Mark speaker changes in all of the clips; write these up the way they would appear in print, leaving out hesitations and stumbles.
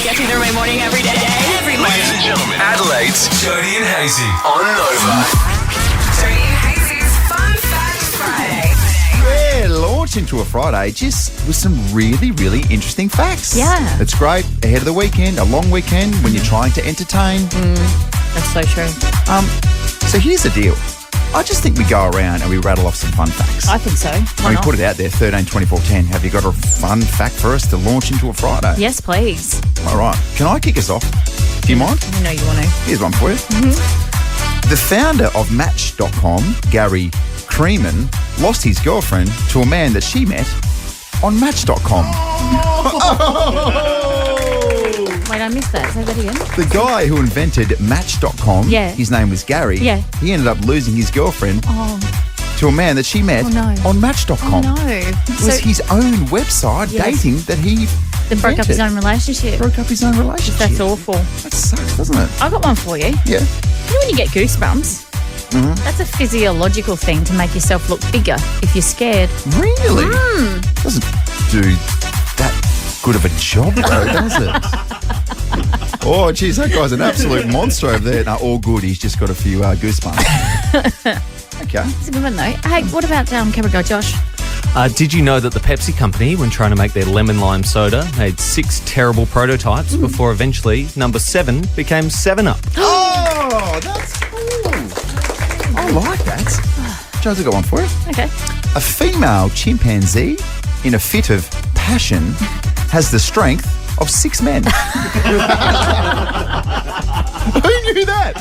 Speaker 1: Get you through my morning every day. Every morning.
Speaker 2: Ladies and gentlemen, Adelaide's Jody and Hazy on Nova.
Speaker 1: Jody and Hazy's Fun Fact Friday.
Speaker 3: Yeah, launch into a Friday just with some really, really interesting facts.
Speaker 4: Yeah.
Speaker 3: It's great ahead of the weekend, a long weekend when you're trying to entertain.
Speaker 4: That's so true.
Speaker 3: So here's the deal. I just think we go around and we rattle off some fun facts.
Speaker 4: I think so. Why
Speaker 3: We
Speaker 4: not?
Speaker 3: put it out there, 13, 24, 10. Have you got a fun fact for us to launch into a Friday?
Speaker 4: Yes, please.
Speaker 3: All right. Can I kick us off? Do you mind?
Speaker 4: I know you want to.
Speaker 3: Here's one for you. The founder of Match.com, Gary Creeman, lost his girlfriend to a man that she met on Match.com.
Speaker 4: Wait, I missed that. Say that again.
Speaker 3: The guy who invented Match.com,
Speaker 4: Yeah.
Speaker 3: his name was Gary.
Speaker 4: Yeah.
Speaker 3: He ended up losing his girlfriend
Speaker 4: Oh,
Speaker 3: to a man that she met
Speaker 4: Oh, no.
Speaker 3: on Match.com.
Speaker 4: no.
Speaker 3: It was his own website
Speaker 4: Yes.
Speaker 3: dating that he
Speaker 4: Then broke up his
Speaker 3: invented.
Speaker 4: own relationship.
Speaker 3: Broke up his own relationship.
Speaker 4: That's awful.
Speaker 3: That sucks, doesn't it?
Speaker 4: I got one for you.
Speaker 3: Yeah.
Speaker 4: You know when you get goosebumps? That's a physiological thing to make yourself look bigger if you're scared.
Speaker 3: Really? Doesn't do that good of a job, though, does it? Oh, geez, that guy's an absolute monster over there. No, all good. He's just got a few goosebumps. Okay.
Speaker 4: It's a good one, though. Hey, what about Capricorn, Josh?
Speaker 5: Did you know that the Pepsi company, when trying to make their lemon lime soda, made 6 terrible prototypes before eventually number 7 became 7-Up?
Speaker 3: Oh, that's cool. I like that. Joe's got one for you.
Speaker 4: Okay.
Speaker 3: A female chimpanzee in a fit of passion has the strength of 6 men. Who knew that?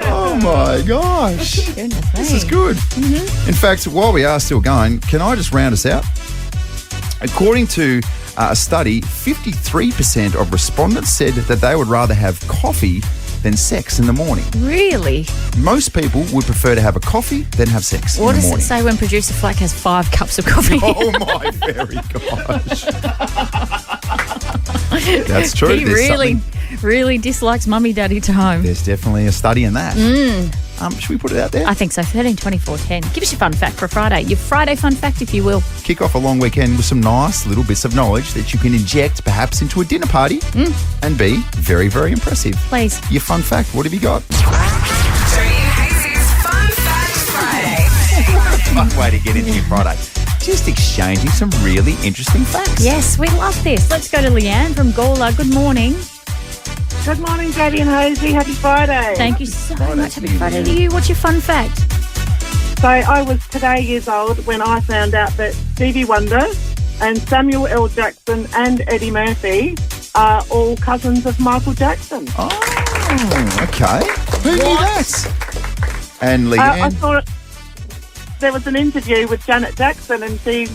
Speaker 3: Oh my gosh.
Speaker 4: Goodness
Speaker 3: This
Speaker 4: me.
Speaker 3: is good. In fact, while we are still going, can I just round us out? According to a study, 53% of respondents said that they would rather have coffee than sex in the morning.
Speaker 4: Really?
Speaker 3: Most people would prefer to have a coffee than have sex
Speaker 4: What
Speaker 3: in the
Speaker 4: does it
Speaker 3: morning.
Speaker 4: say when producer Flack has 5 cups of coffee?
Speaker 3: Oh my very gosh. That's true.
Speaker 4: He
Speaker 3: There's
Speaker 4: really dislikes mummy daddy time.
Speaker 3: There's definitely a study in that. Should we put it out there?
Speaker 4: I think so. 13, 24, 10. Give us your fun fact for Friday. Your Friday fun fact, if you will.
Speaker 3: Kick off a long weekend with some nice little bits of knowledge that you can inject perhaps into a dinner party and be very, very impressive.
Speaker 4: Please.
Speaker 3: Your fun fact, what have you got?
Speaker 1: Jody and Hazy's Fun Fact Friday.
Speaker 3: Fun way to get into your Friday. Just exchanging some really interesting facts.
Speaker 4: Yes, we love this. Let's go to Leanne from Gawler. Good morning.
Speaker 6: Good morning, Jody and Hazy. Happy Friday.
Speaker 4: Thank you so
Speaker 3: Friday
Speaker 4: much.
Speaker 3: to
Speaker 4: Happy
Speaker 3: you,
Speaker 4: Friday
Speaker 3: Leanne.
Speaker 4: to you. What's your fun fact?
Speaker 6: So I was today years old when I found out that Stevie Wonder and Samuel L. Jackson and Eddie Murphy are all cousins of Michael Jackson.
Speaker 3: Oh, okay. Who knew that? And
Speaker 6: I
Speaker 3: Leanne,
Speaker 6: saw it. There was an interview with Janet Jackson and she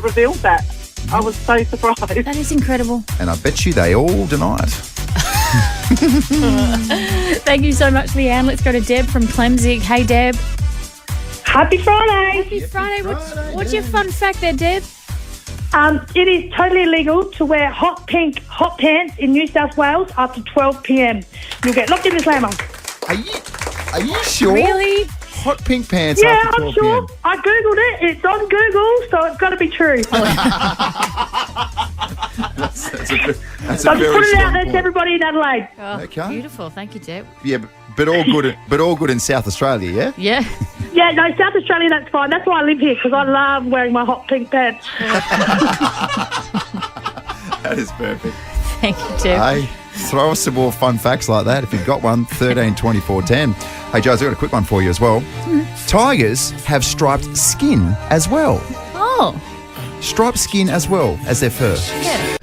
Speaker 6: revealed that. I was so surprised.
Speaker 4: That is incredible.
Speaker 3: and I bet you they all deny it.
Speaker 4: Thank you so much, Leanne. Let's go to Deb from Clemzig. Hey, Deb.
Speaker 7: Happy Friday.
Speaker 4: Happy Friday. What's your fun fact there, Deb?
Speaker 7: It is totally illegal to wear hot pink hot pants in New South Wales after 12 p.m. You'll get locked in the slammer.
Speaker 3: Are you sure?
Speaker 4: Really?
Speaker 3: Hot pink pants
Speaker 7: Yeah,
Speaker 3: after
Speaker 7: I'm
Speaker 3: 12
Speaker 7: sure.
Speaker 3: p.m.
Speaker 7: I Googled it. It's on Google, so it's got to be true.
Speaker 3: That's a very
Speaker 7: So I'm putting it
Speaker 3: strong
Speaker 7: out there
Speaker 3: point.
Speaker 7: to everybody in Adelaide.
Speaker 4: Oh,
Speaker 3: Okay.
Speaker 4: Beautiful. Thank you, Deb.
Speaker 3: Yeah, but all good in South Australia, yeah?
Speaker 4: Yeah.
Speaker 7: Yeah, no, South Australia, that's fine. That's why I live here, because I love wearing my hot pink pants.
Speaker 3: That is perfect.
Speaker 4: Thank you, Deb.
Speaker 3: Hey, throw us some more fun facts like that. If you've got one, 13, 24, 10. Hey, Joe, I've got a quick one for you as well. Tigers have striped skin as well.
Speaker 4: Oh,
Speaker 3: Striped skin as well as their fur.
Speaker 4: yeah.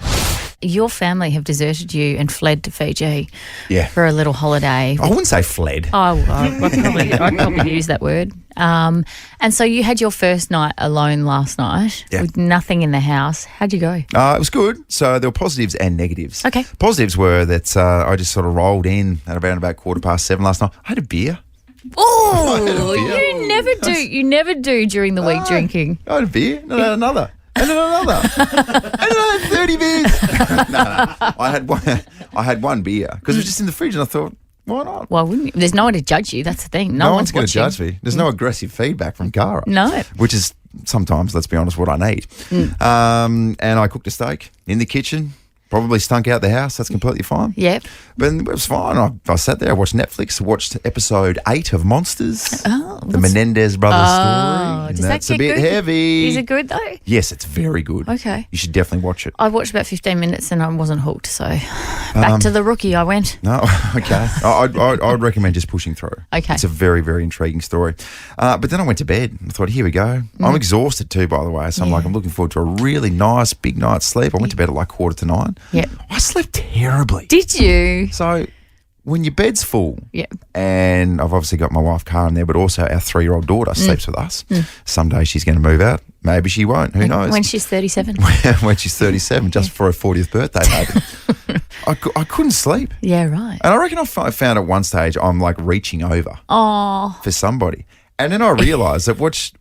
Speaker 4: Your family have deserted you and fled to Fiji
Speaker 3: Yeah.
Speaker 4: for a little holiday.
Speaker 3: I wouldn't say fled.
Speaker 4: Oh, I'd probably use that word. And so you had your first night alone last night
Speaker 3: Yeah.
Speaker 4: with nothing in the house. How'd you go?
Speaker 3: It was good. So there were positives and negatives.
Speaker 4: Okay.
Speaker 3: Positives were that I just sort of rolled in at around about 7:15 last night. I had a beer.
Speaker 4: Oh,
Speaker 3: beer.
Speaker 4: you never do during the week drinking.
Speaker 3: I had a beer, and I had another. And then another. And another 30 beers. no. I had one beer because it was just in the fridge and I thought, why not?
Speaker 4: Well, wouldn't you? There's no one to judge you. That's the thing.
Speaker 3: No one's going to
Speaker 4: watching.
Speaker 3: judge me. There's no aggressive feedback from Cara.
Speaker 4: No.
Speaker 3: Which is sometimes, let's be honest, what I need. And I cooked a steak in the kitchen. Probably stunk out the house. That's completely fine.
Speaker 4: Yep.
Speaker 3: But it was fine. I sat there, I watched Netflix, watched episode 8 of Monsters.
Speaker 4: Oh,
Speaker 3: the Menendez brothers story.
Speaker 4: does
Speaker 3: And
Speaker 4: that
Speaker 3: that's a
Speaker 4: get
Speaker 3: bit
Speaker 4: good?
Speaker 3: heavy.
Speaker 4: Is it good though?
Speaker 3: Yes, it's very good.
Speaker 4: Okay.
Speaker 3: You should definitely watch it.
Speaker 4: I watched about 15 minutes and I wasn't hooked, so back to The Rookie I went.
Speaker 3: No, okay. I'd recommend just pushing through.
Speaker 4: Okay.
Speaker 3: It's a very, very intriguing story. But then I went to bed. I thought, here we go. I'm exhausted too, by the way. So I'm like, I'm looking forward to a really nice big night's sleep. I went to bed at like 8:45.
Speaker 4: Yep.
Speaker 3: I slept terribly.
Speaker 4: Did you?
Speaker 3: So when your bed's full,
Speaker 4: Yep.
Speaker 3: and I've obviously got my wife Karen there, but also our 3-year-old daughter sleeps with us. Someday she's going to move out. Maybe she won't. Who knows?
Speaker 4: When she's 37.
Speaker 3: When she's 37, just for her 40th birthday, maybe. I couldn't sleep.
Speaker 4: Yeah, right.
Speaker 3: And I reckon I found at one stage I'm like reaching over
Speaker 4: Oh,
Speaker 3: for somebody. And then I realised that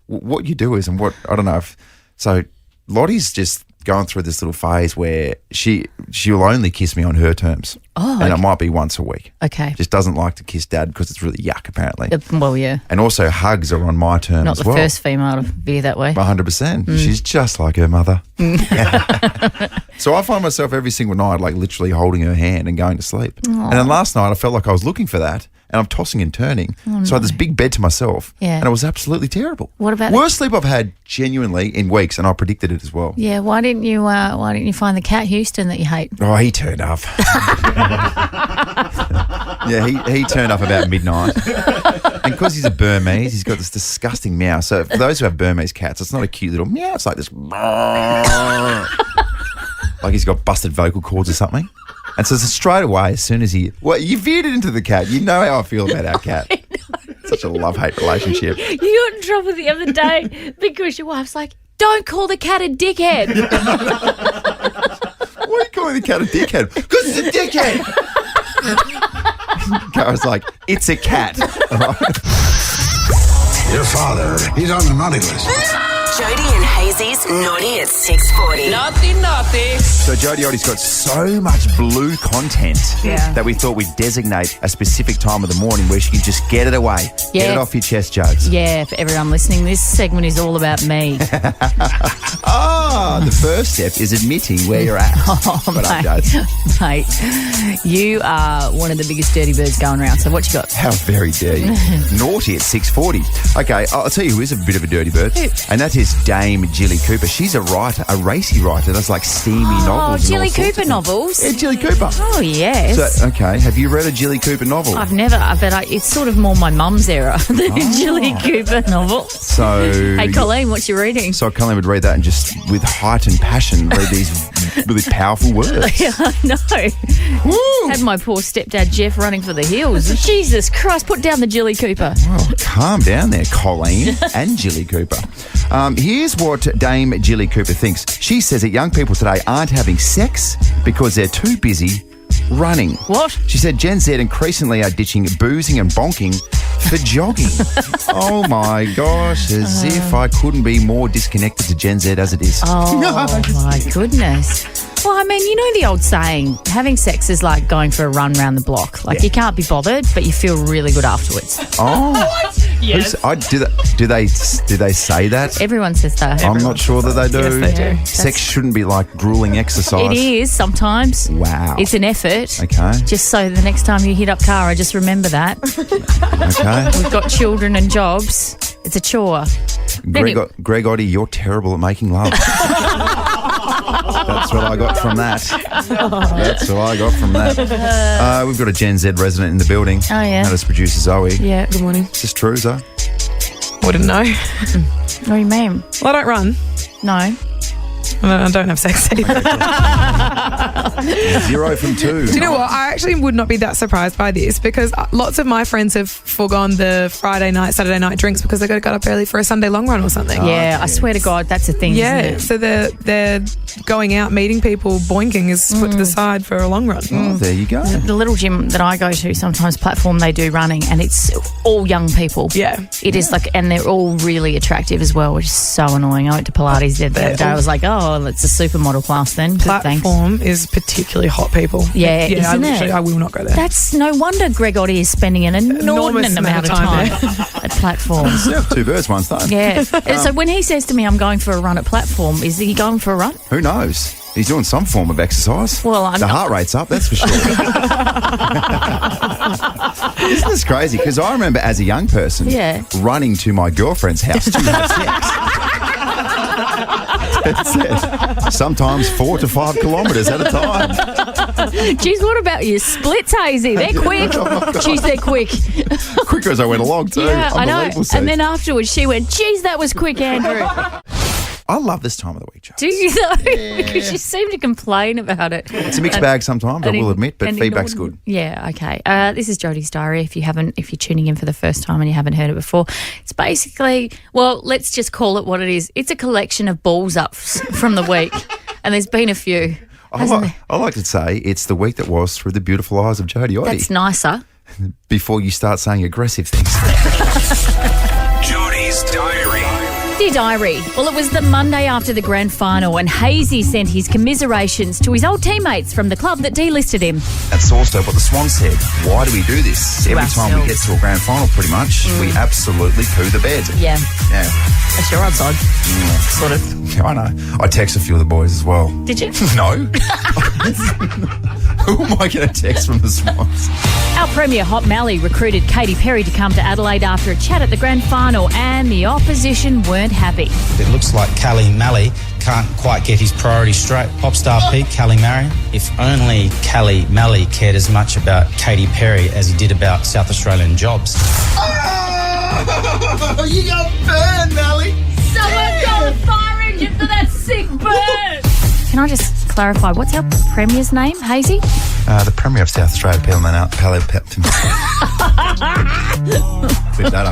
Speaker 3: what you do is, and what, I don't know if, so Lottie's just going through this little phase where she'll only kiss me on her terms.
Speaker 4: Oh,
Speaker 3: and
Speaker 4: okay.
Speaker 3: it might be once a week.
Speaker 4: okay.
Speaker 3: Just doesn't like to kiss dad because it's really yuck, apparently.
Speaker 4: Well, yeah.
Speaker 3: And also hugs are on my terms
Speaker 4: Not
Speaker 3: as
Speaker 4: the
Speaker 3: well.
Speaker 4: first female to be that way.
Speaker 3: 100%. She's just like her mother. So I find myself every single night like literally holding her hand and going to sleep. And then last night I felt like I was looking for that and I'm tossing and turning. So I had this big bed to myself
Speaker 4: Yeah.
Speaker 3: and it was absolutely terrible.
Speaker 4: What about
Speaker 3: Worst sleep I've had genuinely in weeks, and I predicted it as well.
Speaker 4: Yeah, why didn't you find the cat Houston that you hate?
Speaker 3: Oh, he turned up. Yeah, he turned up about midnight. And because he's a Burmese, he's got this disgusting meow. So for those who have Burmese cats, it's not a cute little meow. It's like this, like he's got busted vocal cords or something. And so straight away, as soon as you veered it into the cat. You know how I feel about our cat. Such a love-hate relationship.
Speaker 4: You got in trouble the other day because your wife's like, don't call the cat a dickhead.
Speaker 3: Why are you calling the cat a dickhead? Because it's a dickhead. Kara's like, it's a cat.
Speaker 8: Your father, he's on the naughty list.
Speaker 1: Jody and Hazy's Naughty at 6:40.
Speaker 3: So Jodie Oldie's got so much blue content that we thought we'd designate a specific time of the morning where she can just get it away. Get
Speaker 4: Yeah.
Speaker 3: it off your chest, Jodes.
Speaker 4: Yeah, for everyone listening, this segment is all about me.
Speaker 3: The first step is admitting where you're at. What up, Jodes?
Speaker 4: Mate, you are one of the biggest dirty birds going around. So what you got?
Speaker 3: How very dirty. Naughty at 6:40. Okay, I'll tell you who is a bit of a dirty bird.
Speaker 4: Who?
Speaker 3: And that is Dame Jilly Cooper. She's a writer, a racy writer. Does like steamy novels.
Speaker 4: Oh,
Speaker 3: and all
Speaker 4: Jilly
Speaker 3: sorts of
Speaker 4: Cooper
Speaker 3: things.
Speaker 4: novels.
Speaker 3: Yeah, Jilly Cooper.
Speaker 4: Oh, yes.
Speaker 3: So, okay, have you read a Jilly Cooper novel?
Speaker 4: I've never, but it's sort of more my mum's era, the Jilly Cooper novel.
Speaker 3: So,
Speaker 4: Hey, Colleen, what you reading?
Speaker 3: So Colleen would read that and just, with heightened passion, read these really powerful words.
Speaker 4: Yeah, I know. Had my poor stepdad Jeff running for the hills. Jesus Christ, put down the Jilly Cooper.
Speaker 3: Oh, calm down there, Colleen and Jilly Cooper. Here's what Dame Jilly Cooper thinks. She says that young people today aren't having sex because they're too busy running.
Speaker 4: What?
Speaker 3: She said Gen Z increasingly are ditching boozing and bonking for jogging. Oh my gosh, as if I couldn't be more disconnected to Gen Z as it is.
Speaker 4: Oh, my goodness. Well, I mean, you know the old saying, having sex is like going for a run around the block. Like, you can't be bothered, but you feel really good afterwards.
Speaker 3: Oh.
Speaker 4: Yes.
Speaker 3: Do they say that?
Speaker 4: Everyone says that.
Speaker 3: I'm not sure that they do.
Speaker 9: Yes, they do.
Speaker 3: Sex shouldn't be like grueling exercise.
Speaker 4: It is sometimes.
Speaker 3: Wow.
Speaker 4: It's an effort.
Speaker 3: Okay.
Speaker 4: Just so the next time you hit up Cara, just remember that.
Speaker 3: Okay.
Speaker 4: We've got children and jobs. It's a chore.
Speaker 3: Greg Oddie, you're terrible at making love. That's what I got from that. That's what I got from that. We've got a Gen Z resident in the building.
Speaker 4: Oh, yeah.
Speaker 3: That is producer Zoe.
Speaker 9: Yeah, good morning.
Speaker 3: Is this true, Zoe?
Speaker 9: Wouldn't know.
Speaker 4: What do you mean?
Speaker 9: Well, I don't run.
Speaker 4: No.
Speaker 9: I don't have sex either.
Speaker 3: 0 from 2.
Speaker 9: Do you know what? I actually would not be that surprised by this because lots of my friends have foregone the Friday night, Saturday night drinks because they got to get up early for a Sunday long run or something.
Speaker 4: Yeah, I swear to God, that's a thing,
Speaker 9: Yeah,
Speaker 4: isn't it?
Speaker 9: so they're going out, meeting people, boinking is put to the side for a long run.
Speaker 3: Oh, there you go.
Speaker 4: The little gym that I go to, sometimes platform, they do running, and it's all young people.
Speaker 9: Yeah.
Speaker 4: It is like, and they're all really attractive as well, which is so annoying. I went to Pilates the other day. I was like, oh, it's a supermodel class then. Good, thanks.
Speaker 9: Platform is particularly literally hot people.
Speaker 4: Yeah, isn't it?
Speaker 9: I will not go there.
Speaker 4: That's no wonder Greg Oddie is spending an inordinate amount of time at platforms.
Speaker 3: Yeah, two birds, one stone.
Speaker 4: Yeah. So when he says to me, I'm going for a run at platform, is he going for a run?
Speaker 3: Who knows? He's doing some form of exercise.
Speaker 4: Well, I'm
Speaker 3: the
Speaker 4: not-
Speaker 3: heart rate's up, that's for sure. Isn't this crazy? Because I remember as a young person running to my girlfriend's house to have sex. That's it. Sometimes 4 to 5 kilometres at a time.
Speaker 4: Geez, what about your splits, Hazy? They're quick. Geez, they're quick.
Speaker 3: Quicker as I went along too.
Speaker 4: Yeah, I know.
Speaker 3: Unbelievable, Steve.
Speaker 4: And then afterwards she went, geez, that was quick, Andrew.
Speaker 3: I love this time of the week, Joe.
Speaker 4: Do you though? Because you seem to complain about it.
Speaker 3: It's a mixed bag sometimes, I will admit, but feedback's good.
Speaker 4: Yeah, okay. This is Jodie's Diary. If you're tuning in for the first time and you haven't heard it before, it's basically, well, let's just call it what it is. It's a collection of balls ups from the week, and there's been a few.
Speaker 3: I like to say it's the week that was through the beautiful eyes of Jodie Oddie.
Speaker 4: That's nicer.
Speaker 3: Before you start saying aggressive things.
Speaker 2: Jodie's Diary.
Speaker 4: Dear Diary, well, it was the Monday after the grand final, and Hazy sent his commiserations to his old teammates from the club that delisted him.
Speaker 3: That's also what the Swan said. Why do we do this? Every time we get to a grand final, pretty much, we absolutely poo the bed.
Speaker 4: Yeah.
Speaker 3: Yeah.
Speaker 4: That's your outside.
Speaker 3: Yeah.
Speaker 4: Sort of.
Speaker 3: I know. I text a few of the boys as well.
Speaker 4: Did you?
Speaker 3: No. Who am I going to text from the Swans?
Speaker 4: Our Premier Hot Mally recruited Katy Perry to come to Adelaide after a chat at the grand final, and the opposition weren't happy.
Speaker 10: It looks like Callie Malley can't quite get his priorities straight. Pop star Pete, Callie Marion. If only Callie Malley cared as much about Katy Perry as he did about South Australian jobs.
Speaker 3: Oh, you got burned, Mally.
Speaker 4: Someone call the fire engine for that sick bird. Can I just clarify, what's our Premier's name, Hazy?
Speaker 3: The Premier of South Australia, Flip that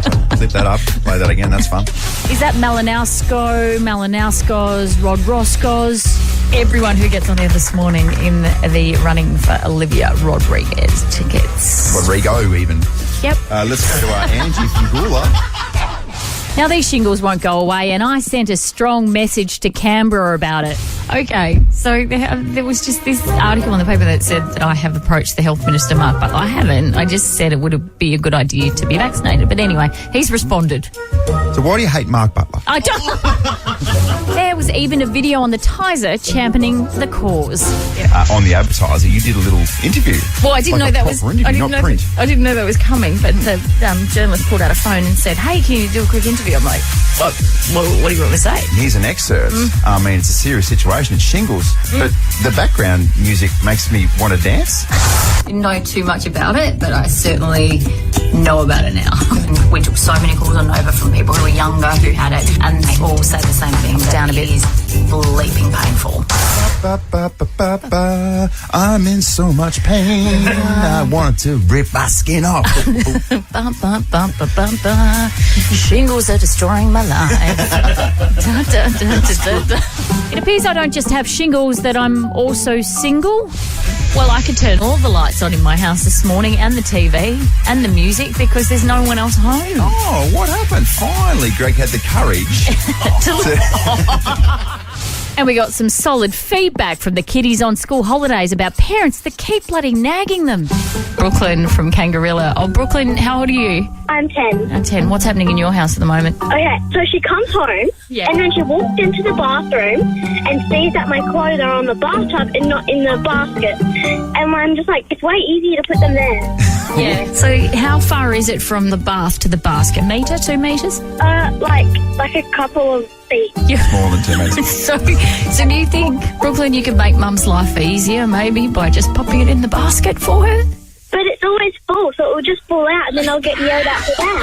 Speaker 3: up. Play that again, that's fun.
Speaker 4: Is that Malinowskos, Rod Roscoe's, everyone who gets on there this morning in the running for Olivia Rodriguez tickets?
Speaker 3: Rodrigo, even.
Speaker 4: Yep.
Speaker 3: Let's go to Angie from Gula.
Speaker 4: Now, these shingles won't go away, and I sent a strong message to Canberra about it. Okay, so there was just this article in the paper that said that I have approached the Health Minister, Mark Butler. I haven't. I just said it would be a good idea to be vaccinated. But anyway, he's responded.
Speaker 3: So why do you hate Mark Butler?
Speaker 4: I don't. There was even a video on the Tizer championing the cause.
Speaker 3: On the advertiser, you did a little interview.
Speaker 4: Well, I didn't know that was.
Speaker 3: Interview,
Speaker 4: I didn't know that was coming. But the journalist pulled out a phone and said, "Hey, can you do a quick interview?" I'm like, "What do you want me to say?"
Speaker 3: Here's an excerpt. I mean, it's a serious situation. It's shingles, but the background music makes me want to dance.
Speaker 4: Didn't know too much about it, but I certainly know about it now. We took so many calls on Nova from people who were younger who had it, and they all say the same thing. Down a bit. It is bleeping painful.
Speaker 3: I'm in so much pain. I want to rip my skin off.
Speaker 4: Shingles are destroying my life. It appears I don't just have shingles, that I'm also single. Well, I could turn all the lights on in my house this morning, and the TV and the music, because there's no one else home.
Speaker 3: Oh, what happened? Finally, Greg had the courage.
Speaker 4: And we got some solid feedback from the kiddies on school holidays about parents that keep bloody nagging them. Brooklyn from Kangarilla. Oh, Brooklyn, how old are you?
Speaker 11: I'm 10.
Speaker 4: I'm 10. What's happening in your house at the moment?
Speaker 11: Okay, so she comes home and then she walks into the bathroom and sees that my clothes are on the bathtub and not in the basket. And I'm just like, it's way easier to put them there.
Speaker 4: Yeah. So how far is it from the bath to the basket? Metre, 2 metres?
Speaker 11: Like a couple of feet.
Speaker 3: More than 2 metres.
Speaker 4: So do you think, Brooklyn, you could make Mum's life easier maybe by just popping it in the basket for her?
Speaker 11: But it's always full, so it will just fall out and then I'll get yelled at for that.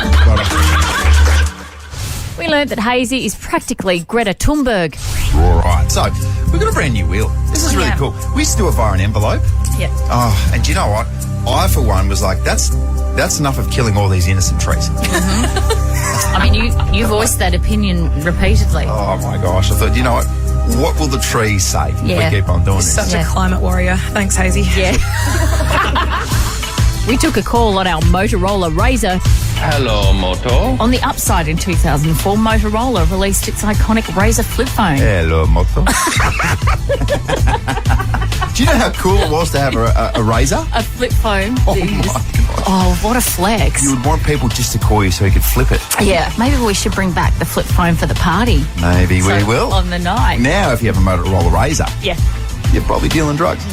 Speaker 4: We learned that Hazy is practically Greta Thunberg.
Speaker 3: All right, so we've got a brand new wheel. This is really cool. We used to do it via an envelope.
Speaker 4: Yeah.
Speaker 3: Oh, and do you know what? I, for one, was like, that's enough of killing all these innocent trees.
Speaker 4: I mean, you voiced that opinion repeatedly.
Speaker 3: Oh, my gosh. I thought, you know what will the trees say if we keep on doing this?
Speaker 9: Such a climate warrior. Thanks, Hazy.
Speaker 4: Yeah. We took a call on our Motorola Razr.
Speaker 12: Hello, Moto.
Speaker 4: On the upside, in 2004, Motorola released its iconic Razr flip phone.
Speaker 3: Hello, Moto. Do you know how cool it was to have a Razr?
Speaker 4: A flip phone.
Speaker 3: Oh, my God.
Speaker 4: Oh, what a flex.
Speaker 3: You would want people just to call you so you could flip it.
Speaker 4: Yeah, maybe we should bring back the flip phone for the party.
Speaker 3: Maybe we will.
Speaker 4: On the night.
Speaker 3: Now, if you have a Motorola Razr,
Speaker 4: Yeah.
Speaker 3: you're probably dealing drugs.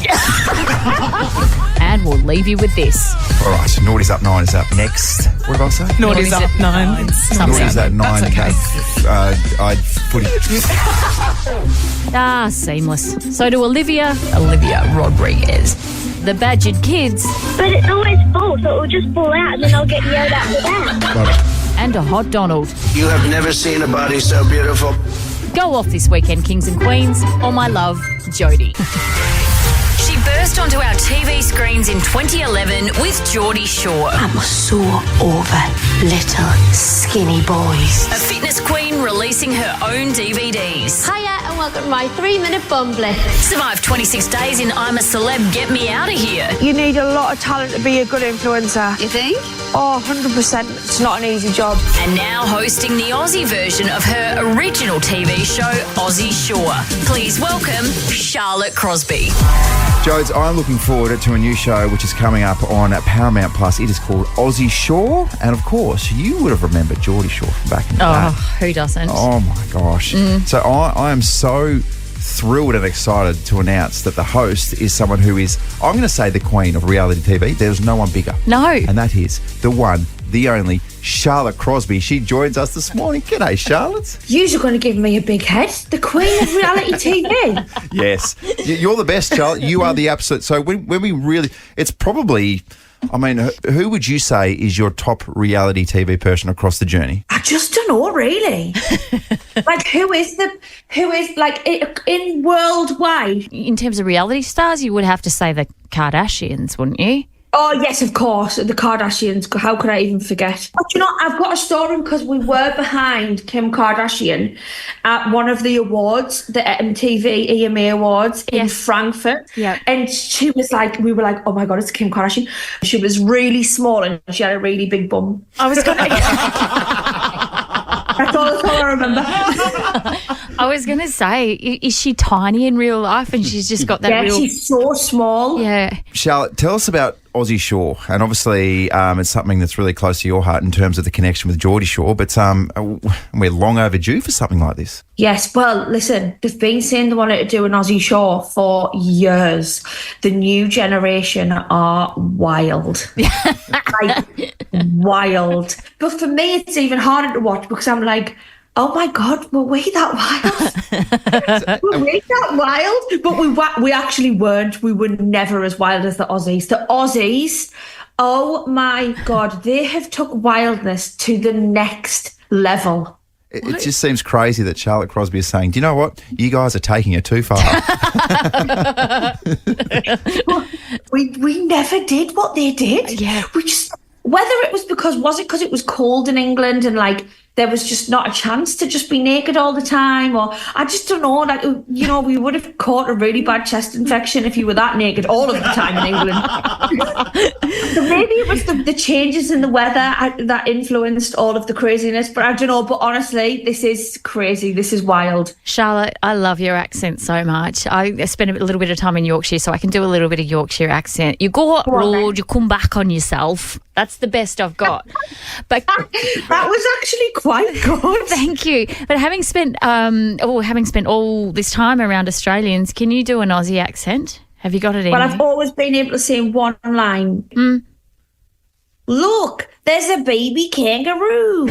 Speaker 4: And we'll leave you with this.
Speaker 3: All right, so Naughty's Up 9 is up next. What did I say?
Speaker 9: Naughty's up 9.
Speaker 3: Naughty's at 9.
Speaker 9: That's okay.
Speaker 3: I'd put it.
Speaker 4: Ah, seamless. So to Olivia Rodriguez. The badgered kids.
Speaker 11: But it's always full, so it will just fall out and then I'll get yelled at for that.
Speaker 4: And a hot Donald.
Speaker 8: You have never seen a body so beautiful.
Speaker 4: Go off this weekend, Kings and Queens. Oh, my love, Jodie.
Speaker 1: She burst onto our TV screens in 2011 with Geordie Shore.
Speaker 13: I'm so over little skinny boys.
Speaker 1: A fitness queen releasing her own DVDs.
Speaker 13: Hiya and welcome to my 3-minute bum blitz.
Speaker 1: Survived 26 days in I'm a Celeb, Get Me Out of Here.
Speaker 14: You need a lot of talent to be a good influencer.
Speaker 1: You think?
Speaker 14: Oh, 100%. It's not an easy job.
Speaker 1: And now hosting the Aussie version of her original TV show, Aussie Shore. Please welcome Charlotte Crosby.
Speaker 3: Jodes, I'm looking forward to a new show which is coming up on Paramount Plus. It is called Aussie Shore. And of course, you would have remembered Geordie Shore from back in the day.
Speaker 4: Oh, who doesn't?
Speaker 3: Oh my gosh. So I am so thrilled and excited to announce that the host is someone who is, I'm going to say, the queen of reality TV. There's no one bigger.
Speaker 4: No.
Speaker 3: And that is the one, the only, Charlotte Crosby. She joins us this morning. G'day, Charlotte.
Speaker 7: You're going to give me a big head. The queen of reality TV.
Speaker 3: Yes. You're the best, Charlotte. You are the absolute. So when we really, it's probably, I mean, who would you say is your top reality TV person across the journey?
Speaker 7: I just don't know, really. Like, who is like in worldwide?
Speaker 4: In terms of reality stars, you would have to say the Kardashians, wouldn't you?
Speaker 7: Oh, yes, of course. The Kardashians. How could I even forget? But you know, I've got a story because we were behind Kim Kardashian at one of the awards, the MTV EMA Awards in Frankfurt.
Speaker 4: Yeah.
Speaker 7: And she was like, we were like, oh my God, it's Kim Kardashian. She was really small and she had a really big bum.
Speaker 4: I was going to...
Speaker 7: That's all I remember.
Speaker 4: I was going to say, is she tiny in real life and she's just got that real...
Speaker 7: Yeah, she's so small.
Speaker 4: Yeah.
Speaker 3: Charlotte, tell us about Aussie Shore. And obviously it's something that's really close to your heart in terms of the connection with Geordie Shore, but we're long overdue for something like this.
Speaker 7: Yes, well, listen, they've been saying they wanted to do an Aussie Shore for years. The new generation are wild. Like, wild. But for me, it's even harder to watch because I'm like, oh my God, were we that wild? Were we that wild? But we actually weren't. We were never as wild as the Aussies. The Aussies, oh my God, they have took wildness to the next level.
Speaker 3: It just seems crazy that Charlotte Crosby is saying, do you know what? You guys are taking it too far.
Speaker 7: we never did what they did.
Speaker 4: Yeah.
Speaker 7: We just, whether it was because it was cold in England and like there was just not a chance to just be naked all the time, or I just don't know, like, you know, we would have caught a really bad chest infection if you were that naked all of the time in England. So maybe it was the changes in the weather that influenced all of the craziness, but I don't know. But honestly, this is crazy. This is wild.
Speaker 4: Charlotte, I love your accent so much. I spent a little bit of time in Yorkshire, so I can do a little bit of Yorkshire accent. You go up road, you come back on yourself. That's the best I've got. But
Speaker 7: that was actually quite good.
Speaker 4: Thank you. But having spent all this time around Australians, can you do an Aussie accent? Have you got it in?
Speaker 7: Well, I've always been able to say one line. Look, there's a baby kangaroo.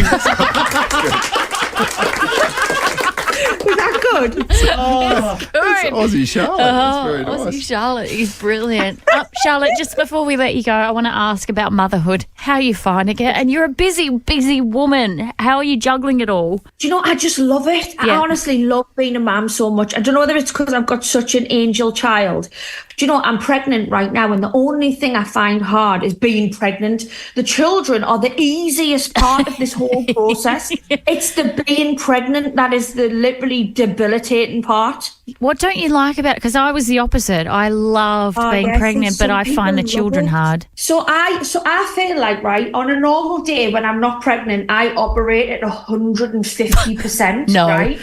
Speaker 7: Was that good?
Speaker 4: Oh, good.
Speaker 3: Aussie Charlotte. That's very nice.
Speaker 4: Aussie Charlotte is brilliant. Charlotte, just before we let you go, I want to ask about motherhood. How are you finding it? And you're a busy, busy woman. How are you juggling it all?
Speaker 7: Do you know, I just love it. Yeah. I honestly love being a mum so much. I don't know whether it's because I've got such an angel child. Do you know, I'm pregnant right now, and the only thing I find hard is being pregnant. The children are the easiest part of this whole process. It's the being pregnant that is literally truly debilitating part.
Speaker 4: What don't you like about it? Because I was the opposite. I loved being
Speaker 7: yes,
Speaker 4: pregnant,
Speaker 7: and
Speaker 4: but
Speaker 7: some
Speaker 4: I find the
Speaker 7: people
Speaker 4: children
Speaker 7: love it.
Speaker 4: hard.
Speaker 7: So I feel like, right, on a normal day when I'm not pregnant, I operate at 150%,
Speaker 4: No.
Speaker 7: right?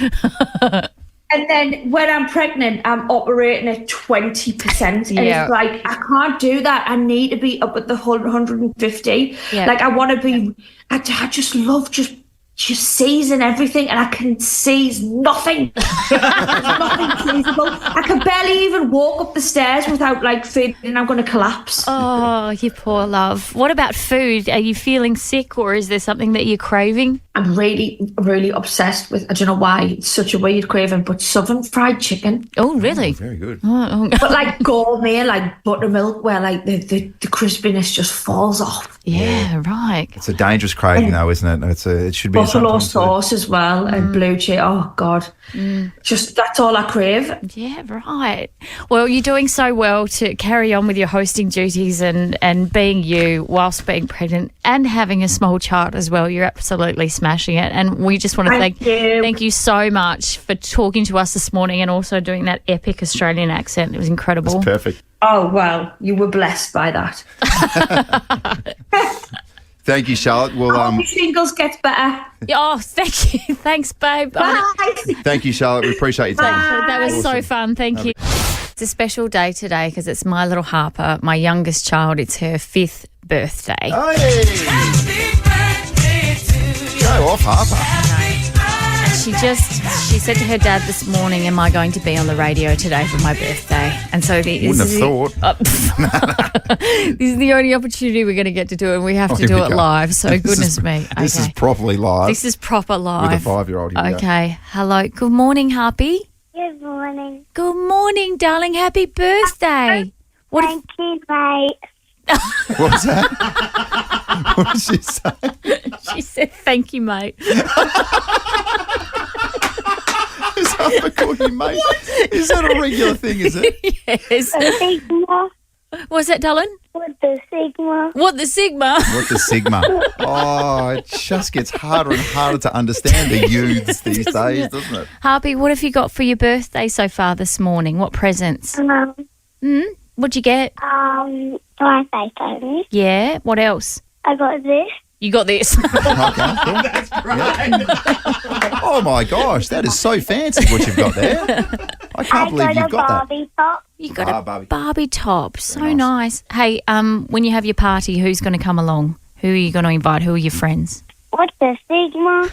Speaker 7: And then when I'm pregnant, I'm operating at 20%. And
Speaker 4: Yeah.
Speaker 7: it's like, I can't do that. I need to be up at the 150.
Speaker 4: Yeah.
Speaker 7: Like, I want to be, I just love just seizing everything, and I can seize nothing. There's nothing seizable. I can barely even walk up the stairs without like feeling I'm going to collapse.
Speaker 4: Oh, you poor love. What about food? Are you feeling sick, or is there something that you're craving?
Speaker 7: I'm really, really obsessed with, I don't know why, it's such a weird craving, but Southern fried chicken.
Speaker 4: Oh, really?
Speaker 3: Very good.
Speaker 7: But like gourmet, like buttermilk, where like the crispiness just falls off.
Speaker 4: Yeah, right.
Speaker 3: It's a dangerous craving, though, isn't it? It should be
Speaker 7: Buffalo
Speaker 3: sometimes
Speaker 7: sauce as well, and blue cheese. Oh God, just that's all I crave.
Speaker 4: Yeah, right. Well, you're doing so well to carry on with your hosting duties and being you whilst being pregnant and having a small child as well. You're absolutely smashing it, and we just want to thank you so much for talking to us this morning and also doing that epic Australian accent. It was incredible.
Speaker 3: That's perfect.
Speaker 7: Oh well, you were blessed by that.
Speaker 3: Thank you, Charlotte. Well,
Speaker 7: Your shingles gets better.
Speaker 4: Oh, thank you. Thanks, babe.
Speaker 7: Bye.
Speaker 3: thank you, Charlotte. We appreciate your time.
Speaker 4: That was so fun. Thank you. It's a special day today because it's my little Harper, my youngest child. It's her 5th birthday.
Speaker 3: Oh, Go off, Harper.
Speaker 4: She said to her dad this morning, am I going to be on the radio today for my birthday? And so
Speaker 3: Wouldn't have thought.
Speaker 4: This is the only opportunity we're going to get to do it, and we have to
Speaker 3: here
Speaker 4: do
Speaker 3: we
Speaker 4: it
Speaker 3: go.
Speaker 4: live. So goodness me.
Speaker 3: This is
Speaker 4: Okay.
Speaker 3: properly live.
Speaker 4: This is proper live.
Speaker 3: With a 5-year-old. Here we go.
Speaker 4: Okay. Hello. Good morning, Harpy.
Speaker 11: Good morning.
Speaker 4: Good morning, darling. Happy birthday.
Speaker 11: Thank you, mate.
Speaker 3: What was that? What did she say?
Speaker 4: She said, thank you, mate.
Speaker 3: Is Harper called you mate? Is that a regular thing, is it?
Speaker 4: Yes.
Speaker 11: Sigma.
Speaker 4: What's that, darling?
Speaker 11: What the Sigma?
Speaker 4: What the Sigma?
Speaker 3: What the Sigma? Oh, it just gets harder and harder to understand the youths these days, doesn't it?
Speaker 4: Harpy, what have you got for your birthday so far this morning? What presents? What'd you get?
Speaker 11: My face only.
Speaker 4: Yeah. What else?
Speaker 11: I got this.
Speaker 4: You got this.
Speaker 3: Okay, cool. That's right. Oh my gosh, that is so fancy what you've got there. I can't believe you've got that.
Speaker 11: Barbie top.
Speaker 4: You got a Barbie top. So nice. Hey, when you have your party, who's going to come along? Who are you going to invite? Who are your friends?
Speaker 11: What the Sigma?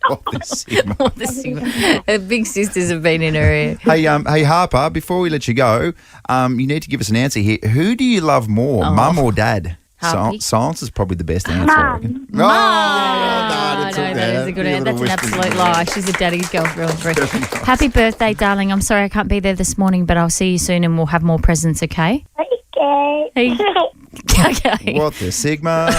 Speaker 3: What the Sigma?
Speaker 4: What the Sigma? Her big sisters have been in her ear.
Speaker 3: Hey Harper, before we let you go, you need to give us an answer here. Who do you love more, mum or dad?
Speaker 4: Harpy.
Speaker 3: Silence is probably the best answer, I reckon.
Speaker 4: No, that is a good answer. That's an absolute lie. She's a daddy's girlfriend. Happy birthday, darling. I'm sorry I can't be there this morning, but I'll see you soon and we'll have more presents, okay?
Speaker 11: Okay.
Speaker 4: Okay.
Speaker 3: What the Sigma?